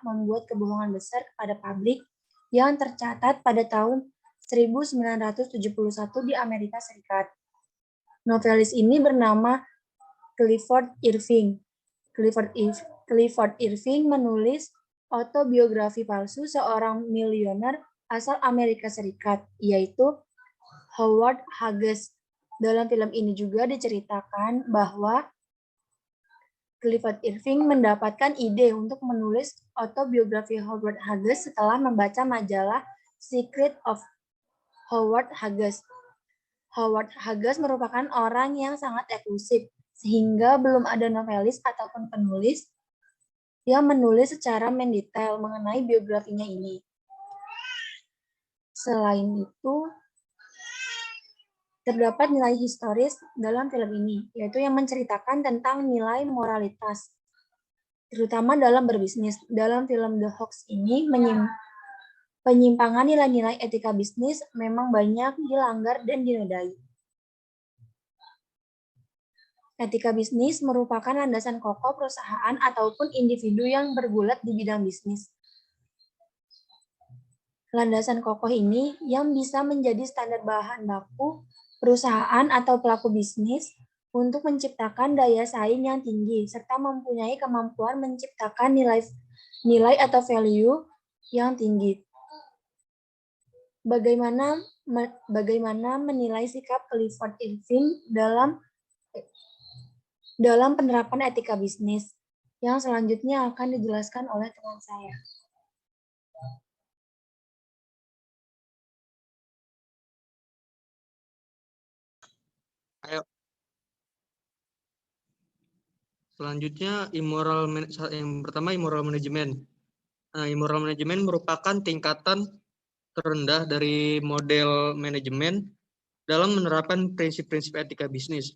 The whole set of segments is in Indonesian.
membuat kebohongan besar kepada publik yang tercatat pada tahun 1971 di Amerika Serikat. Novelis ini bernama Clifford Irving. Clifford Irving menulis autobiografi palsu seorang miliuner asal Amerika Serikat, yaitu Howard Hughes. Dalam film ini juga diceritakan bahwa Clifford Irving mendapatkan ide untuk menulis autobiografi Howard Hughes setelah membaca majalah Secret of Howard Hughes. Howard Hughes merupakan orang yang sangat eksklusif, sehingga belum ada novelis ataupun penulis yang menulis secara mendetail mengenai biografinya ini. Selain itu, terdapat nilai historis dalam film ini, yaitu yang menceritakan tentang nilai moralitas, terutama dalam berbisnis. Dalam film The Hoax ini, penyimpangan nilai-nilai etika bisnis memang banyak dilanggar dan dinodai. Etika bisnis merupakan landasan kokoh perusahaan ataupun individu yang bergulat di bidang bisnis. Landasan kokoh ini yang bisa menjadi standar bahan baku perusahaan atau pelaku bisnis untuk menciptakan daya saing yang tinggi, serta mempunyai kemampuan menciptakan nilai atau value yang tinggi. Bagaimana menilai sikap Clifford Irving dalam penerapan etika bisnis? Yang selanjutnya akan dijelaskan oleh teman saya. Ayo. Selanjutnya yang pertama immoral management. Immoral management merupakan tingkatan terendah dari model manajemen dalam menerapkan prinsip-prinsip etika bisnis.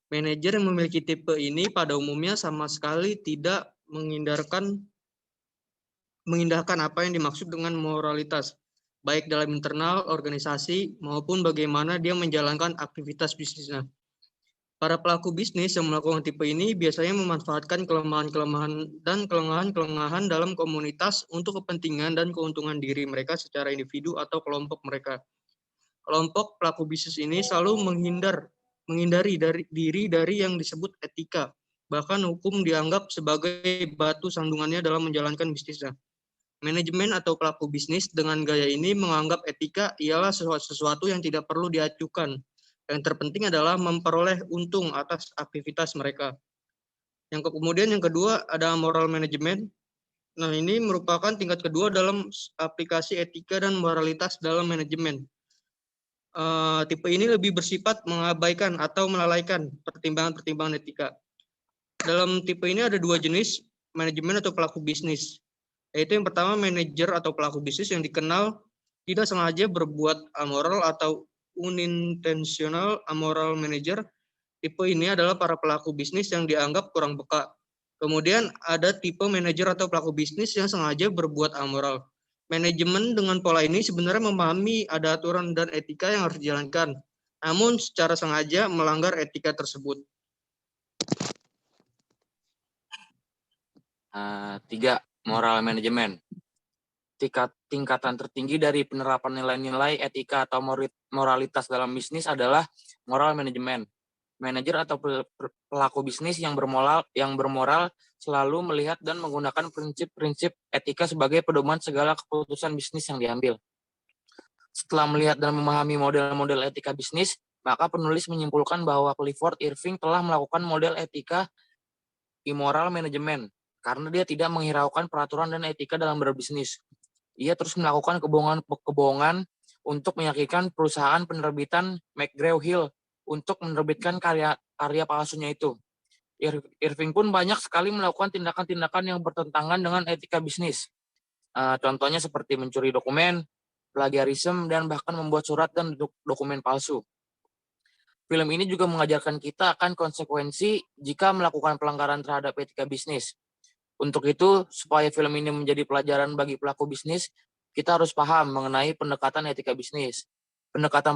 Manajer yang memiliki tipe ini pada umumnya sama sekali tidak mengindahkan apa yang dimaksud dengan moralitas, baik dalam internal organisasi maupun bagaimana dia menjalankan aktivitas bisnisnya. Para pelaku bisnis yang melakukan tipe ini biasanya memanfaatkan kelemahan-kelemahan dan kelengahan-kelengahan dalam komunitas untuk kepentingan dan keuntungan diri mereka secara individu atau kelompok mereka. Kelompok pelaku bisnis ini selalu menghindari diri dari yang disebut etika. Bahkan hukum dianggap sebagai batu sandungannya dalam menjalankan bisnisnya. Manajemen atau pelaku bisnis dengan gaya ini menganggap etika ialah sesuatu yang tidak perlu diacukan. Yang terpenting adalah memperoleh untung atas aktivitas mereka. Kemudian yang kedua ada moral management. Nah, ini merupakan tingkat kedua dalam aplikasi etika dan moralitas dalam manajemen. Tipe ini lebih bersifat mengabaikan atau melalaikan pertimbangan-pertimbangan etika. Dalam tipe ini ada dua jenis manajemen atau pelaku bisnis. Yaitu yang pertama manajer atau pelaku bisnis yang dikenal tidak sengaja berbuat amoral atau unintentional amoral manager. Tipe ini adalah para pelaku bisnis yang dianggap kurang peka. Kemudian ada tipe manajer atau pelaku bisnis yang sengaja berbuat amoral. Manajemen dengan pola ini sebenarnya memahami ada aturan dan etika yang harus dijalankan, namun secara sengaja melanggar etika tersebut. 3. Moral management. Tingkatan tertinggi dari penerapan nilai-nilai etika atau moralitas dalam bisnis adalah moral management. Manajer atau pelaku bisnis yang bermoral selalu melihat dan menggunakan prinsip-prinsip etika sebagai pedoman segala keputusan bisnis yang diambil. Setelah melihat dan memahami model-model etika bisnis, maka penulis menyimpulkan bahwa Clifford Irving telah melakukan model etika immoral management karena dia tidak menghiraukan peraturan dan etika dalam berbisnis. Ia terus melakukan kebohongan untuk meyakinkan perusahaan penerbitan McGraw-Hill untuk menerbitkan karya palsunya itu. Irving pun banyak sekali melakukan tindakan-tindakan yang bertentangan dengan etika bisnis. Contohnya seperti mencuri dokumen, plagiarisme, dan bahkan membuat surat dan dokumen palsu. Film ini juga mengajarkan kita akan konsekuensi jika melakukan pelanggaran terhadap etika bisnis. Untuk itu, supaya film ini menjadi pelajaran bagi pelaku bisnis, kita harus paham mengenai pendekatan etika bisnis. Pendekatan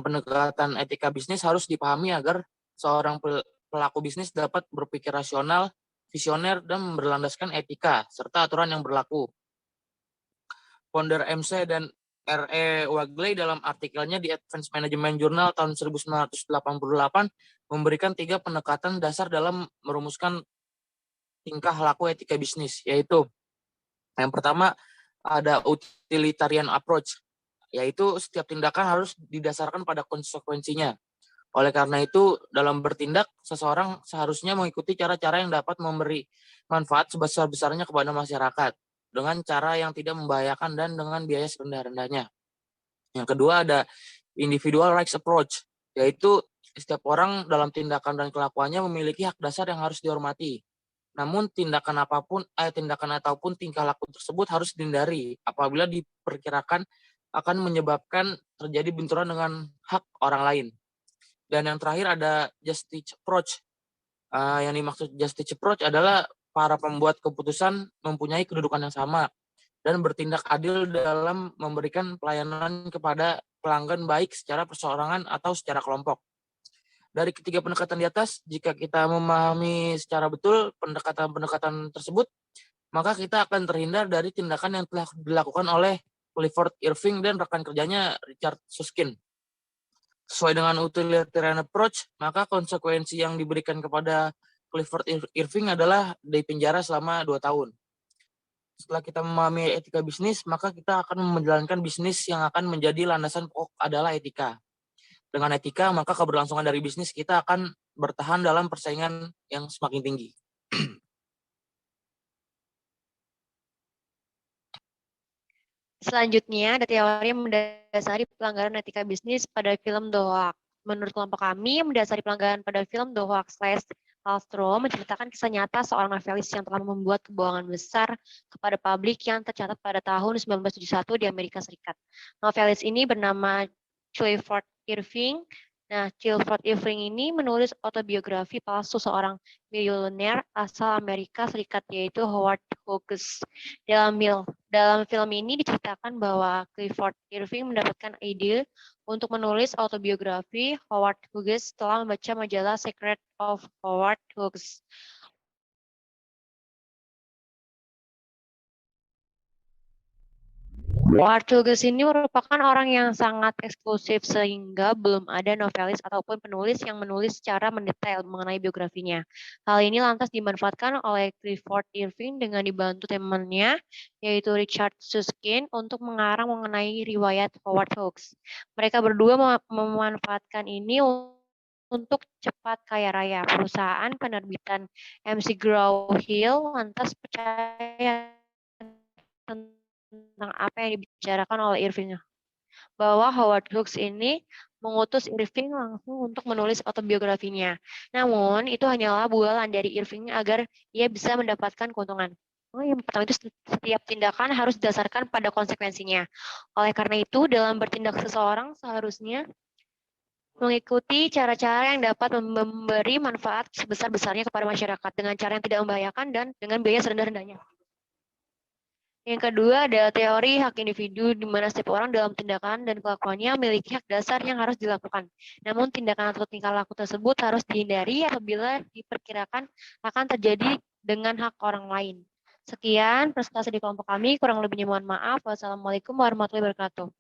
etika bisnis harus dipahami agar seorang pelaku bisnis dapat berpikir rasional, visioner, dan berlandaskan etika serta aturan yang berlaku. founder MC dan R.E. Wagley dalam artikelnya di Advanced Management Journal tahun 1988 memberikan 3 pendekatan dasar dalam merumuskan tingkah laku etika bisnis, yaitu yang pertama ada utilitarian approach, yaitu setiap tindakan harus didasarkan pada konsekuensinya. Oleh karena itu, dalam bertindak, seseorang seharusnya mengikuti cara-cara yang dapat memberi manfaat sebesar-besarnya kepada masyarakat, dengan cara yang tidak membahayakan dan dengan biaya serendah-rendahnya. Yang kedua ada individual rights approach, yaitu setiap orang dalam tindakan dan kelakuannya memiliki hak dasar yang harus dihormati. Namun tindakan ataupun tingkah laku tersebut harus dihindari apabila diperkirakan akan menyebabkan terjadi benturan dengan hak orang lain. Dan yang terakhir ada justice approach. Yang dimaksud justice approach adalah para pembuat keputusan mempunyai kedudukan yang sama dan bertindak adil dalam memberikan pelayanan kepada pelanggan baik secara perseorangan atau secara kelompok. Dari ketiga pendekatan di atas, jika kita memahami secara betul pendekatan-pendekatan tersebut, maka kita akan terhindar dari tindakan yang telah dilakukan oleh Clifford Irving dan rekan kerjanya Richard Susskind. Sesuai dengan utilitarian approach, maka konsekuensi yang diberikan kepada Clifford Irving adalah dipenjara selama 2 tahun. Setelah kita memahami etika bisnis, maka kita akan menjalankan bisnis yang akan menjadi landasan pokok adalah etika. Dengan etika, maka keberlangsungan dari bisnis kita akan bertahan dalam persaingan yang semakin tinggi. Selanjutnya, ada teori yang mendasari pelanggaran etika bisnis pada film The Hoax. Menurut kelompok kami, mendasari pelanggaran pada film The Hoax Hallstrom menceritakan kisah nyata seorang novelis yang telah membuat kebohongan besar kepada publik yang tercatat pada tahun 1971 di Amerika Serikat. Novelis ini bernama Clifford Irving. Nah, Clifford Irving ini menulis autobiografi palsu seorang miliuner asal Amerika Serikat, yaitu Howard Hughes. Dalam film ini diceritakan bahwa Clifford Irving mendapatkan ide untuk menulis autobiografi Howard Hughes setelah membaca majalah Secret of Howard Hughes. Howard Hughes ini merupakan orang yang sangat eksklusif sehingga belum ada novelis ataupun penulis yang menulis secara mendetail mengenai biografinya. Hal ini lantas dimanfaatkan oleh Clifford Irving dengan dibantu temannya yaitu Richard Susskind untuk mengarang mengenai riwayat Howard Hughes. Mereka berdua memanfaatkan ini untuk cepat kaya raya. Perusahaan penerbitan McGraw-Hill lantas percaya tentang apa yang dibicarakan oleh Irving, bahwa Howard Hughes ini mengutus Irving langsung untuk menulis autobiografinya. Namun, itu hanyalah bualan dari Irving agar ia bisa mendapatkan keuntungan. Yang pertama itu setiap tindakan harus didasarkan pada konsekuensinya. Oleh karena itu, dalam bertindak seseorang seharusnya mengikuti cara-cara yang dapat memberi manfaat sebesar-besarnya kepada masyarakat dengan cara yang tidak membahayakan dan dengan biaya serendah-rendahnya. Yang kedua ada teori hak individu di mana setiap orang dalam tindakan dan kelakuannya memiliki hak dasar yang harus dilakukan. Namun tindakan atau tingkah laku tersebut harus dihindari apabila diperkirakan akan terjadi dengan hak orang lain. Sekian presentasi di kelompok kami, kurang lebihnya mohon maaf. Wassalamualaikum warahmatullahi wabarakatuh.